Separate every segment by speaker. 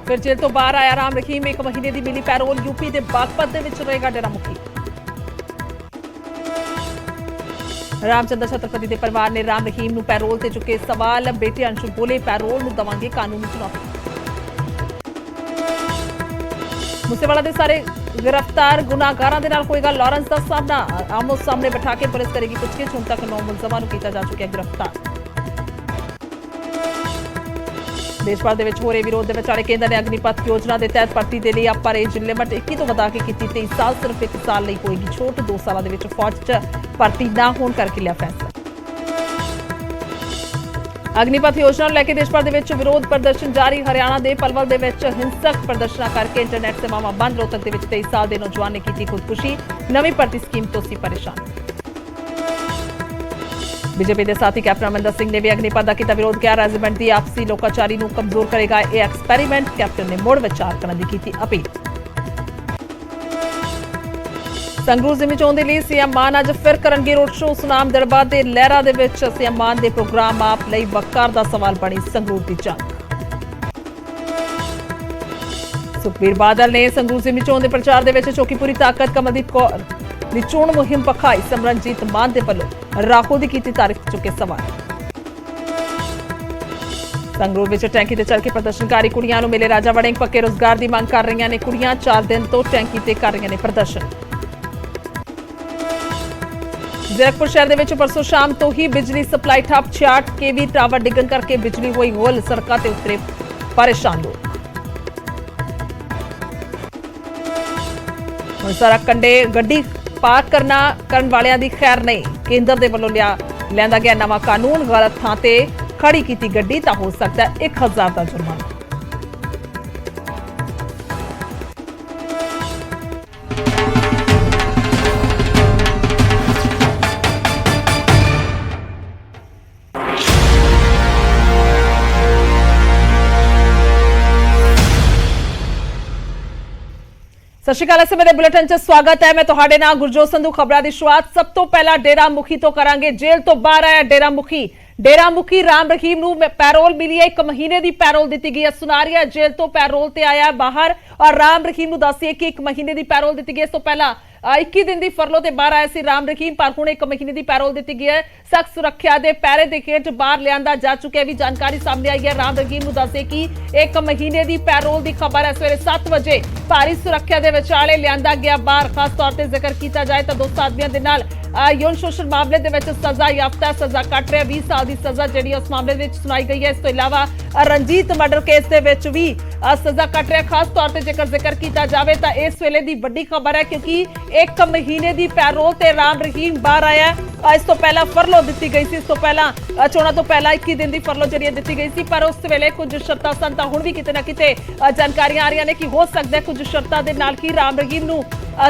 Speaker 1: फिर जेल तो बाहर आया राम रहीम, 1 महीने की मिली पैरोल। यूपी के बागपत के रहेगा डेरा मुखी। रामचंद्र छत्रपति के परिवार ने राम रहीम पैरोल से चुके सवाल। बेटे अंशु बोले, पैरोल देवांगे कानूनी चुनौती। मूसेवाला के सारे गिरफ्तार गुनाहगारां दे नाल होएगा लॉरेंस का सामना। आमो सामने बिठा के पुलिस करेगी पुछगिछ। हुण तक 9 मुलजमां नूं कीता जा चुका गिरफ्तार। देश भर दे विच हो रहे विरोध के विचाले केंद्र ने अग्निपथ योजना के तहत भर्ती के लिए अपर एज लिमिट 21 तो वधा के की 23 साल। सिर्फ 1 साल लिए होएगी छूट। 2 साल के फौज च भर्ती ना होने करके लिया फैसला। अग्निपथ योजना को लेकर देश भर के विरोध प्रदर्शन जारी। हरियाणा के पलवल के हिंसक प्रदर्शन करके इंटरनेट सेवावां बंद। रोहतक के 23 साल के नौजवान ने की खुदकुशी। नवी भर्ती स्कीम तो सी परेशान। बीजेपी के साथी कैप्टन अमरिंदर सिंह ने भी अग्निपथ का किया विरोध किया। रेजिमेंट की आपसी लोकाचारी को कमजोर करेगा यह एक्सपेरीमेंट। कैप्टन ने मुड़ विचार करने की अपील। संगरूर जिमी चोण के लिए सीएम मान अज फिर करनगे रोड शो। सुनाम दड़बा के लहरा के सीएम मान के प्रोग्राम आप लई वकार का सवाल बनी संगरूर की जंग। सुखबीर बादल ने संगरूर जिमी चोण के प्रचार के चौकी पूरी ताकत। कमलदीप कौर की चोण मुहिम पखाई। सिमरनजीत मान के वलों राहुल की की तारीफ चुके सवाल। संगरूर में टैंकी से चल के प्रदर्शनकारी कुड़ियां नूं मिले राजा वड़िंग। पक्के रोजगार की मांग कर रही ने कुड़ियां। 4 दिन तो टैंकी से कर रही ने प्रदर्शन। जीरकपुर शहर के परसों शाम तो ही बिजली सप्लाई ठप। 66 केवी टावर डिगन करके बिजली हुई गुल। सड़कों से उतरे परेशान लोग। सड़क कंढे गड्डी पार्क करन वालियां दी खैर नहीं। केंद्र के वलों लिया गया नवा कानून। गलत थां ते खड़ी की गड्डी तो हो सकता है 1000 का जुर्माना। सत श्री अकाल। इस समय बुलेटिन च स्वागत है। मैं तुहाडे नाल गुरजोत संधू। खबरां दी शुरुआत सब तो पहला डेरा मुखी तो करांगे। जेल तो बाहर आया डेरा मुखी राम रहीम नूं पैरोल मिली है। 1 महीने की पैरोल दी गई है। सुनारिया जेल तो पैरोल ते आया बाहर और राम रहीम नूं दस्सिए कि 1 महीने की पैरोल दी गई। इस तो पहला 21 दिन की फरलो ते बाहर आया सी राम रहीम, पर हुण 1 महीने की पैरोल दी गई है। सख्त सुरक्षा के पैरे के हेठ बाहर लिया जा चुका भी जानकारी सामने आई है। राम रहीम नूं दस्सिए कि 1 महीने की पैरोल की खबर है। सवेरे 7 बजे भारी सुरक्षा के विचाले लिया गया बाहर। खास तौर पर जिक्र किया जाए तो 2 आदमियों के नाल यौन शोषण मामले के सजा याफ्ता सजा कट रहा। 20 साल की सजा जी उस मामले में सुनाई गई है। इस तो इलावा रणजीत मर्डर केस के भी सजा कट रहा। खास तौर पर जेकर जिक्र किया जाए तो इस वेले की बड़ी खबर है क्योंकि 1 महीने की पैरोल ते राम रहीम बाहर आया। इस तो पहला फरलो दी गई सी। इस तो पहला चोणों तो पहला 21 दिन की फरलो जी दी गई सी, पर उस वेले कुछ शर्तां सन तां हुण भी किते ना किते जानकारियां आ रही ने कि हो सकता है कुछ शर्तां दे नाल कि राम रहीम नूं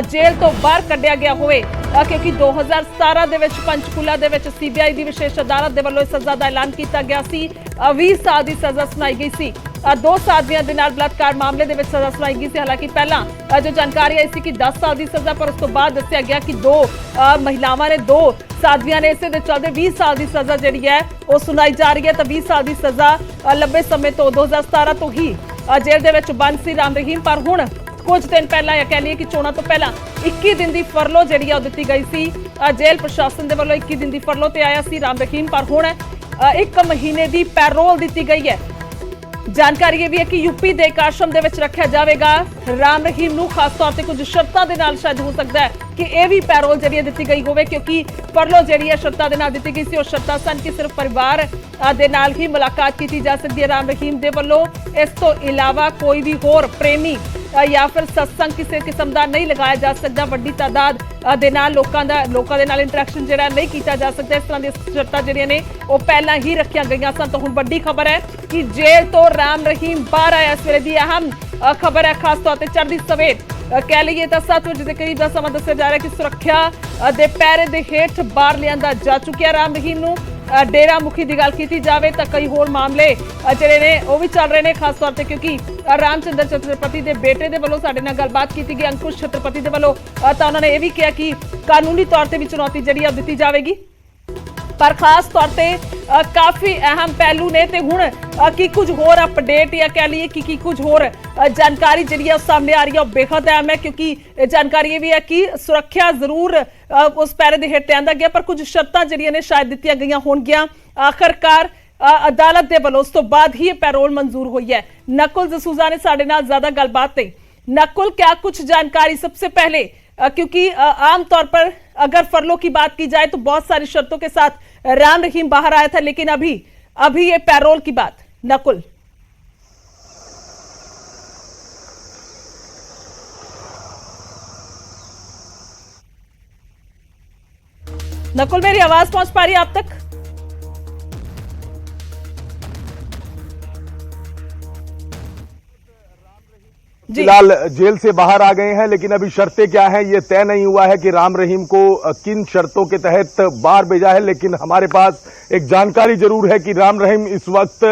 Speaker 1: जेल तो बाहर कढ़िया गया होवे क्योंकि 2017 दे विच पंचकूला दे विच सीबीआई की विशेष अदालत दे वल्लों सजा का ऐलान किया गया सी। 20 साल की सजा सुनाई गई सी। 2 साथियों के नाल बलात्कार मामले दे विच सजा सुनाई गई सी। हालांकि पहला जो जानकारी आई सी कि 10 साल की सजा, पर उस तो बाद दस्सिया गया कि 2 महिलावां ने 2 साथियों ने इसे दे चलते 20 साल की सजा जी है वो सुनाई जा रही है। तो 20 साल की सजा लंबे समय तो 2017 तो ही जेल दे विच बंद सी राम रहीम, पर हुण कुछ दिन पहला या कह लीए कि चोणों तो पहला 21 दिन की फरलो जी दी गई सी। जेल प्रशासन के वलों 21 दिन की फरलो ते आया सी राम रहीम, पर हुण 1 महीने की पैरोल दी गई है। जानकारी ये भी है कि यूपी के एक आश्रम के विच रखा जाएगा राम रहीम नूं। खास तौर पर कुछ शर्तां दे नाल शायद हो सकता है कि यह भी पैरोल जी दी गई होवे क्योंकि फरलो जी शर्तां दे नाल दी गई सी। और शर्तां सन कि सिर्फ परिवार दे नाल ही मुलाकात की जा सकती है राम रहीम दे वल्लों। इस तो इलावा कोई भी होर प्रेमी या फिर सत्संग किसी किस्म का नहीं लगाया जा सकता। वड्डी तादाद दे नाल लोकां दे नाल इंटरैक्शन जिहड़ा नहीं किया जा सकता। इस तरह दी शर्तां जिहड़ियां ने वो पहला ही रखिया गई सन। तो हुण वड्डी खबर है कि जेल तो राम रहीम बाहर आया। इस वेले दी अहम खबर है। खास तौर पर चढ़दी सवेर कह लीए तो 7 बजे के करीब का समा दस्सिया जा रहा है कि सुरक्षा दे पैरे दे हेठ बाहर लिया जा चुका राम रहीम नूं। डेरा मुखी की गल की जाए तो कई होर मामले जिहड़े ने वो भी चल रहे हैं। खास तौर पर क्योंकि रामचंद्र छत्रपति के बेटे के वलों साडे नाल गलबात की गई। अंकुश छत्रपति के वलों तो उन्होंने यह भी कहा कि कानूनी तौर पर भी चुनौती जिहड़ी दी जाएगी। पर खास तौर ते काफी अहम पहलू ने ते हुण की कुछ होर अपडेट या कह लीए कि कुछ होर जानकारी जिहड़ी है सामने आ रही है बेहद अहम है, क्योंकि जानकारी ये भी है कि सुरक्षा जरूर उस पैरे दे हेठ आंदा गया पर कुछ शर्तां जिहड़ियां ने शायद दित्तियां गईयां होणगीਆਂ। आखिरकार अदालत दे वल्लों उस तो बाद ही पैरोल मंजूर हुई है। नकुल जसूजा ने साडे नाल ज्यादा गलबात नहीं। नकुल, क्या कुछ जानकारी सबसे पहले, क्योंकि आमतौर पर अगर फरलो की बात की जाए तो बहुत सारी शर्तों के साथ राम रहीम बाहर आया था, लेकिन अभी ये पैरोल की बात। नकुल नकुल मेरी आवाज पहुंच पा रही है आप तक?
Speaker 2: फिलहाल जेल से बाहर आ गए हैं, लेकिन अभी शर्तें क्या हैं ये तय नहीं हुआ है कि राम रहीम को किन शर्तों के तहत बाहर भेजा है। लेकिन हमारे पास एक जानकारी जरूर है कि राम रहीम इस वक्त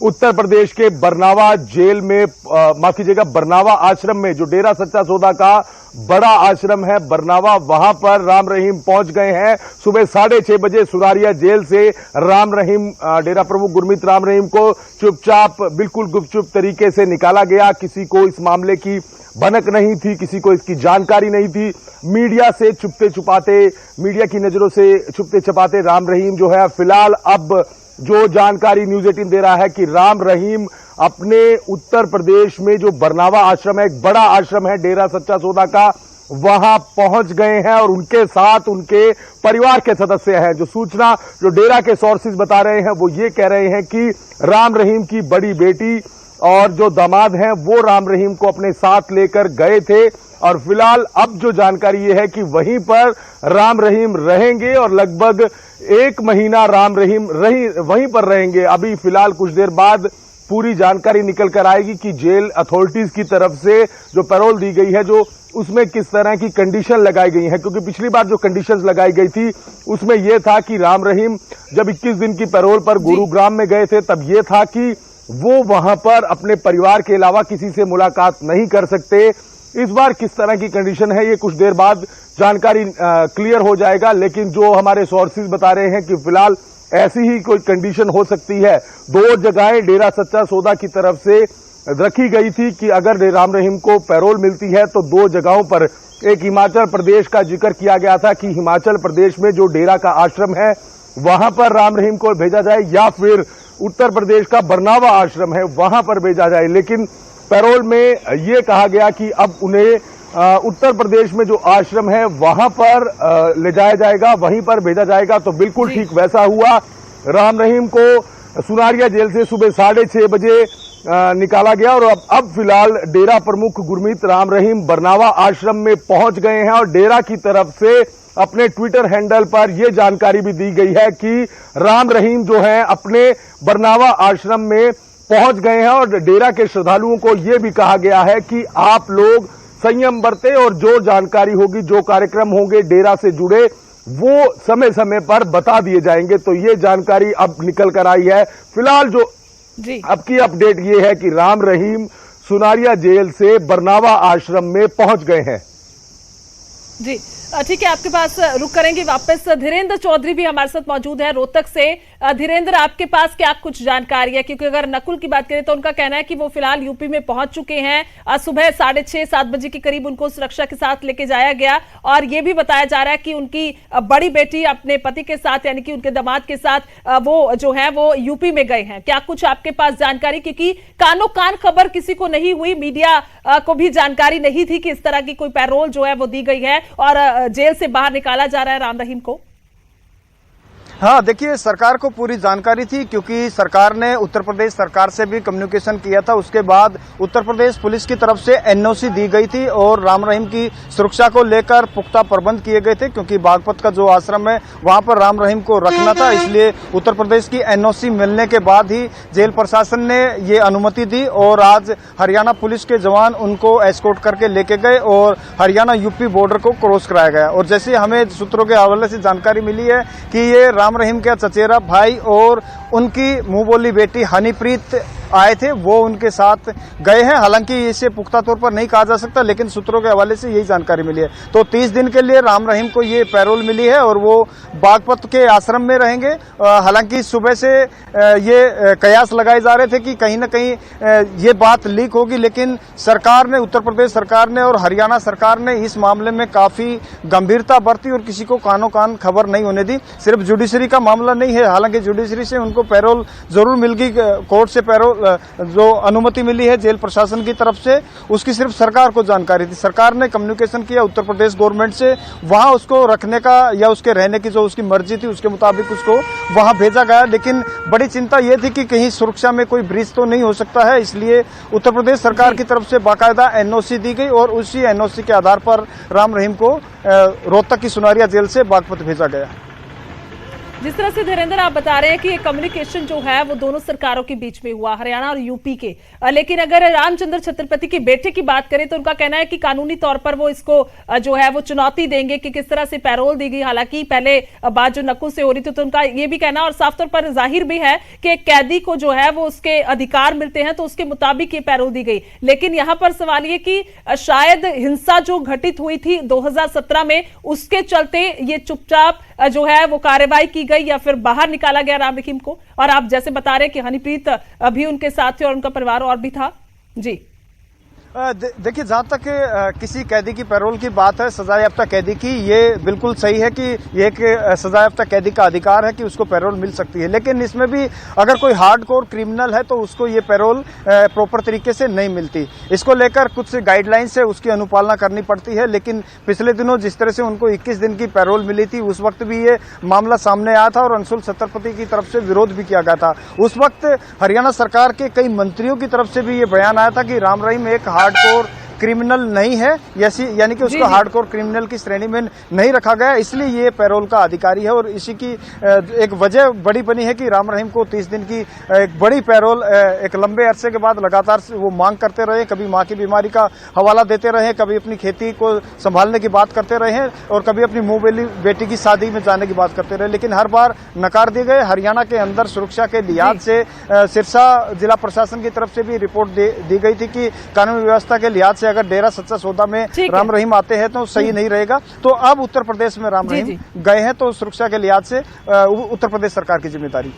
Speaker 2: उत्तर प्रदेश के बरनावा जेल में, माफ कीजिएगा, बरनावा आश्रम में, जो डेरा सच्चा सौदा का बड़ा आश्रम है बरनावा, वहां पर राम रहीम पहुंच गए हैं। सुबह 6:30 बजे सुरारिया जेल से राम रहीम, डेरा प्रमुख गुरमीत राम रहीम को चुपचाप, बिल्कुल गुपचुप तरीके से निकाला गया। किसी को इस मामले की भनक नहीं थी, किसी को इसकी जानकारी नहीं थी। मीडिया से छुपते छुपाते, मीडिया की नजरों से छुपते छुपाते राम रहीम जो है, फिलहाल अब जो जानकारी न्यूज 18 दे रहा है कि राम रहीम अपने उत्तर प्रदेश में जो बरनावा आश्रम है, एक बड़ा आश्रम है डेरा सच्चा सौदा का, वहां पहुंच गए हैं और उनके साथ उनके परिवार के सदस्य हैं। जो सूचना जो डेरा के सोर्सेज बता रहे हैं वो ये कह रहे हैं कि राम रहीम की बड़ी बेटी और जो दामाद हैं वो राम रहीम को अपने साथ लेकर गए थे और फिलहाल अब जो जानकारी ये है कि वहीं पर राम रहीम रहेंगे और लगभग 1 महीना राम रहीम वहीं पर रहेंगे। अभी फिलहाल कुछ देर बाद पूरी जानकारी निकल कर आएगी कि जेल अथॉरिटीज की तरफ से जो पैरोल दी गई है, जो उसमें किस तरह की कंडीशन लगाई गई है, क्योंकि पिछली बार जो कंडीशंस लगाई गई थी उसमें यह था कि राम रहीम जब 21 दिन की पैरोल पर गुरुग्राम में गए थे तब यह था कि वो वहां पर अपने परिवार के अलावा किसी से मुलाकात नहीं कर सकते। इस बार किस तरह की कंडीशन है ये कुछ देर बाद जानकारी क्लियर हो जाएगा, लेकिन जो हमारे सोर्सेज बता रहे हैं कि फिलहाल ऐसी ही कोई कंडीशन हो सकती है। 2 जगहें डेरा सच्चा सौदा की तरफ से रखी गई थी कि अगर राम रहीम को पैरोल मिलती है तो 2 जगहों पर, एक हिमाचल प्रदेश का जिक्र किया गया था कि हिमाचल प्रदेश में जो डेरा का आश्रम है वहां पर राम रहीम को भेजा जाए, या फिर उत्तर प्रदेश का बरनावा आश्रम है वहां पर भेजा जाए। लेकिन पैरोल में यह कहा गया कि अब उन्हें उत्तर प्रदेश में जो आश्रम है वहां पर ले जाया जाएगा, वहीं पर भेजा जाएगा। तो बिल्कुल ठीक वैसा हुआ। राम रहीम को सुनारिया जेल से सुबह 6:30 बजे निकाला गया और अब फिलहाल डेरा प्रमुख गुरमीत राम रहीम बरनावा आश्रम में पहुंच गए हैं और डेरा की तरफ से अपने ट्विटर हैंडल पर यह जानकारी भी दी गई है कि राम रहीम जो है अपने बरनावा आश्रम में पहुंच गए हैं और डेरा के श्रद्धालुओं को यह भी कहा गया है कि आप लोग संयम बरते और जो जानकारी होगी, जो कार्यक्रम होंगे डेरा से जुड़े, वो समय समय पर बता दिए जाएंगे। तो ये जानकारी अब निकल कर आई है। फिलहाल जो अब की अपडेट ये है कि राम रहीम सुनारिया जेल से बरनावा आश्रम में पहुंच गए हैं।
Speaker 1: जी ठीक है, आपके पास रुक करेंगे वापस। धीरेन्द्र चौधरी भी हमारे साथ मौजूद है रोहतक से। धीरेन्द्र, आपके पास क्या कुछ जानकारी है? क्योंकि अगर नकुल की बात करें तो उनका कहना है कि वो फिलहाल यूपी में पहुंच चुके हैं। सुबह 6:30-7 बजे के करीब उनको सुरक्षा के साथ लेके जाया गया और ये भी बताया जा रहा है कि उनकी बड़ी बेटी अपने पति के साथ, यानी कि उनके दामाद के साथ वो जो है वो यूपी में गए हैं। क्या कुछ आपके पास जानकारी? क्योंकि कानो कान खबर किसी को नहीं हुई, मीडिया को भी जानकारी नहीं थी कि इस तरह की कोई पैरोल जो है वो दी गई है और जेल से बाहर निकाला जा रहा है राम रहीम को।
Speaker 3: हाँ, देखिए, सरकार को पूरी जानकारी थी क्योंकि सरकार ने उत्तर प्रदेश सरकार से भी कम्युनिकेशन किया था। उसके बाद उत्तर प्रदेश पुलिस की तरफ से एनओसी दी गई थी और राम रहीम की सुरक्षा को लेकर पुख्ता प्रबंध किए गए थे, क्योंकि बागपत का जो आश्रम है वहां पर राम रहीम को रखना था। इसलिए उत्तर प्रदेश की एनओसी मिलने के बाद ही जेल प्रशासन ने ये अनुमति दी और आज हरियाणा पुलिस के जवान उनको एस्कॉर्ट करके लेके गए और हरियाणा यूपी बॉर्डर को क्रॉस कराया गया। और जैसे हमें सूत्रों के हवाले से जानकारी मिली है कि ये राम रहीम के चचेरा भाई और उनकी मुंह बोली बेटी हनीप्रीत आए थे वो उनके साथ गए हैं। हालांकि इसे पुख्ता तौर पर नहीं कहा जा सकता, लेकिन सूत्रों के हवाले से यही जानकारी मिली है। तो 30 दिन के लिए राम रहीम को ये पैरोल मिली है और वो बागपत के आश्रम में रहेंगे। हालांकि सुबह से ये कयास लगाए जा रहे थे कि कहीं ना कहीं ये बात लीक होगी, लेकिन सरकार ने, उत्तर प्रदेश सरकार ने और हरियाणा सरकार ने इस मामले में काफी गंभीरता बरती और किसी को कानो कान खबर नहीं होने दी। सिर्फ जुडिशरी का मामला नहीं है, हालांकि जुडिशरी से उनको पैरोल जरूर मिल गई, कोर्ट से पैरोल जो अनुमति मिली है जेल प्रशासन की तरफ से, उसकी सिर्फ सरकार को जानकारी थी। सरकार ने कम्युनिकेशन किया उत्तर प्रदेश गवर्नमेंट से, वहां उसको रखने का या उसके रहने की जो उसकी मर्जी थी उसके मुताबिक उसको वहां भेजा गया। लेकिन बड़ी चिंता यह थी कि कहीं सुरक्षा में कोई ब्रीच तो नहीं हो सकता है, इसलिए उत्तर प्रदेश सरकार की तरफ से बाकायदा एनओसी दी गई और उसी एनओसी के आधार पर राम रहीम को रोहतक की सुनारिया जेल से बागपत भेजा गया।
Speaker 1: जिस तरह से धीरेन्द्र आप बता रहे हैं कि ये कम्युनिकेशन जो है वो दोनों सरकारों के बीच में हुआ, हरियाणा और यूपी के, लेकिन अगर रामचंद्र छत्रपति के बेटे की बात करें तो उनका कहना है कि कानूनी तौर पर वो इसको जो है वो चुनौती देंगे कि किस तरह से पैरोल दी गई। हालांकि पहले बात जो नकुल से हो रही थी तो उनका ये भी कहना, और साफ तौर पर जाहिर भी है कि एक कैदी को जो है वो उसके अधिकार मिलते हैं तो उसके मुताबिक ये पैरोल दी गई। लेकिन यहाँ पर सवाल ये कि शायद हिंसा जो घटित हुई थी 2017 में, उसके चलते ये चुपचाप जो है वो कार्रवाई की गई या फिर बाहर निकाला गया राम रहीम को। और आप जैसे बता रहे हैं कि हनीप्रीत भी उनके साथ थे और उनका परिवार और भी था। जी
Speaker 3: देखिए, जहां तक किसी कैदी की पैरोल की बात है, सजायाफ्ता कैदी की, ये बिल्कुल सही है कि ये एक सजायाफ्ता कैदी का अधिकार है कि उसको पैरोल मिल सकती है। लेकिन इसमें भी अगर कोई हार्डकोर क्रिमिनल है तो उसको ये पैरोल प्रॉपर तरीके से नहीं मिलती। इसको लेकर कुछ गाइडलाइंस है, उसकी अनुपालना करनी पड़ती है। लेकिन पिछले दिनों जिस तरह से उनको 21 दिन की पैरोल मिली थी, उस वक्त भी ये मामला सामने आया था और अंशुल छत्रपति की तरफ से विरोध भी किया गया था। उस वक्त हरियाणा सरकार के कई मंत्रियों की तरफ से भी ये बयान आया था कि राम रहीम एक हार्डकोर क्रिमिनल नहीं है, यानी कि उसको हार्डकोर क्रिमिनल की श्रेणी में नहीं रखा गया, इसलिए ये पैरोल का अधिकारी है। और इसी की एक वजह बड़ी बनी है कि राम रहीम को 30 दिन की एक बड़ी पैरोल एक लंबे अरसे के बाद लगातार वो मांग करते रहे। कभी मां की बीमारी का हवाला देते रहे, कभी अपनी खेती को संभालने की बात करते रहे और कभी अपनी मुंह बेटी की शादी में जाने की बात करते रहे, लेकिन हर बार नकार दिए गए। हरियाणा के अंदर सुरक्षा के लिहाज से सिरसा जिला प्रशासन की तरफ से भी रिपोर्ट दी गई थी कि कानून व्यवस्था के लिहाज से अगर डेरा सच्चा सौदा में राम रहीम आते हैं तो सही नहीं रहेगा। तो अब उत्तर प्रदेश में राम रहीम गए हैं तो सुरक्षा के लिहाज से उत्तर प्रदेश सरकार की जिम्मेदारी।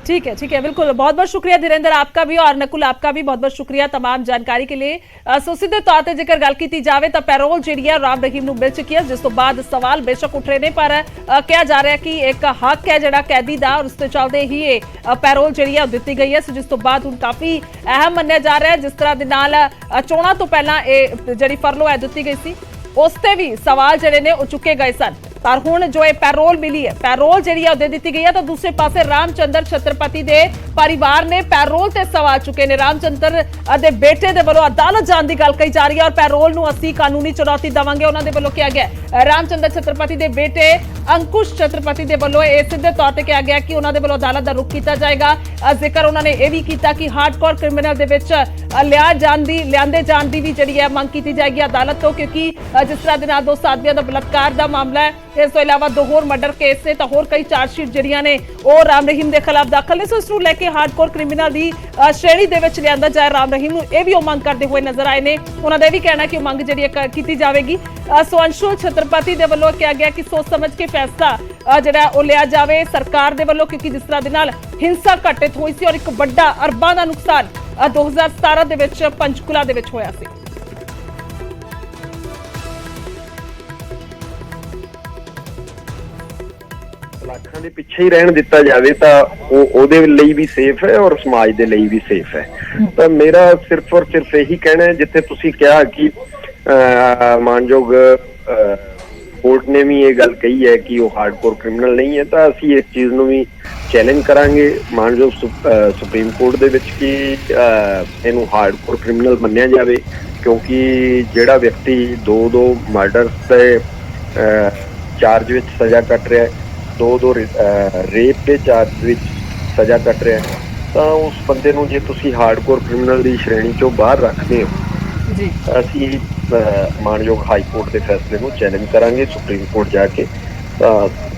Speaker 1: ठीक है, बिल्कुल। बहुत बहुत शुक्रिया धीरेन्द्र आपका भी और नकुल आपका भी बहुत बहुत शुक्रिया तमाम जानकारी के लिए। सो सीधे तौर पर जेकर गल की जाए तो पैरोल जी राम रहीम नूं मिल चुकी है, जिस तो बाद सवाल बेशक उठ रहे ने, पर कहा जा रहा है कि एक हक है जिहड़ा कैदी दा और उसके चलते ही ये पैरोल जी दी गई है। जिस तो बाद हुण काफी अहम मन्निया जा रहा है, जिस तरह दे नाल चोणां तो पहला जिहड़ी फरलो है दी गई सी, उस ते भी सवाल जिहड़े ने चुके गए सन। पर हुण जो ये पैरोल मिली है, पैरोल जी दी गई है, तो दूसरे पासे रामचंद्र छत्रपति दे परिवार ने पैरोल ते सवाल चुके ने। रामचंद्र दे बेटे दे वल्लों अदालत जाण दी गल कही जा रही है और पैरोल नूं असीं कानूनी चुनौती देवांगे, उन्हां दे वल्लों कहा गया। रामचंद्र छत्रपति दे बेटे अंकुश छत्रपति दे वल्लों यह सीधे तौर पर कहा गया कि उन्हां दे वल्लों अदालत दा रुख किया जाएगा। जिक्र उन्होंने यह भी किया कि हार्डकोर क्रिमिनल दे विच लियांदे जाण दी भी जिहड़ी है मंग की जाएगी अदालत तो, क्योंकि जिस तरह दे नाल 2 आदमियों का बलात्कार का मामला है, इस तो इलावा 2 होर मर्डर केस ने, तो होर कई चार्जशीट जिहड़ियां ने वो राम रहीम के खिलाफ दाखिल ने। सो इस नूं लैके हार्डकोर क्रिमिनल की श्रेणी दे विच लियांदा जाए राम रहीम नूं, यह भी वो मंग करते हुए नजर आए ने। उन्होंने यह भी कहना कि मंग जिहड़ी की जाएगी। सो अंशुल छत्रपति दे वल्लों कहा गया कि सोच समझ के फैसला जिहड़ा वो लिया जाए सरकार दे वल्लों, क्योंकि जिस तरह दे नाल हिंसा घटित हुई सी और एक बड़ा अरबां दा नुकसान 2017 दे विच पंचकुला दे विच होया सी।
Speaker 4: लाखां दे पिछे ही रहन दिता जाए तो ਉਹਦੇ ਲਈ भी सेफ है और समाज दे ਲਈ भी सेफ है। तो मेरा सिर्फ और सिर्फ यही कहना है, जिथे तुसी कहा कि मानयोग कोर्ट ने भी ये गल कही है कि वो हार्डकोर क्रिमिनल नहीं है, तो असी इस चीज़ नूं भी चैलेंज करांगे मानयोग सुप्रीम कोर्ट दे विच कि इहनूं हार्डकोर क्रिमिनल मन्निया जाए, क्योंकि जिहड़ा व्यक्ति 2 मर्डरस के चार्ज विच सज़ा कट रहा है, 2 रेप के चार्ज विच सज़ा कट रहा है, तो उस बंदे नूं जे तुसीं हार्डकोर क्रिमिनल की श्रेणी चों बाहर रखदे हो, असी मानयोग हाई कोर्ट के फैसले को चैलेंज करांगे सुप्रीम कोर्ट जाके।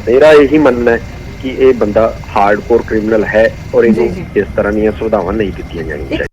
Speaker 4: मेरा यही मनना है ਕਿ ਇਹ ਬੰਦਾ ਹਾਰਡਕੋਰ ਕ੍ਰਿਮੀਨਲ ਹੈ ਔਰ ਇਹਨੂੰ ਇਸ ਤਰ੍ਹਾਂ ਦੀਆਂ ਸੁਵਿਧਾਵਾਂ ਨਹੀਂ ਦਿੱਤੀਆਂ ਜਾਣੀਆਂ।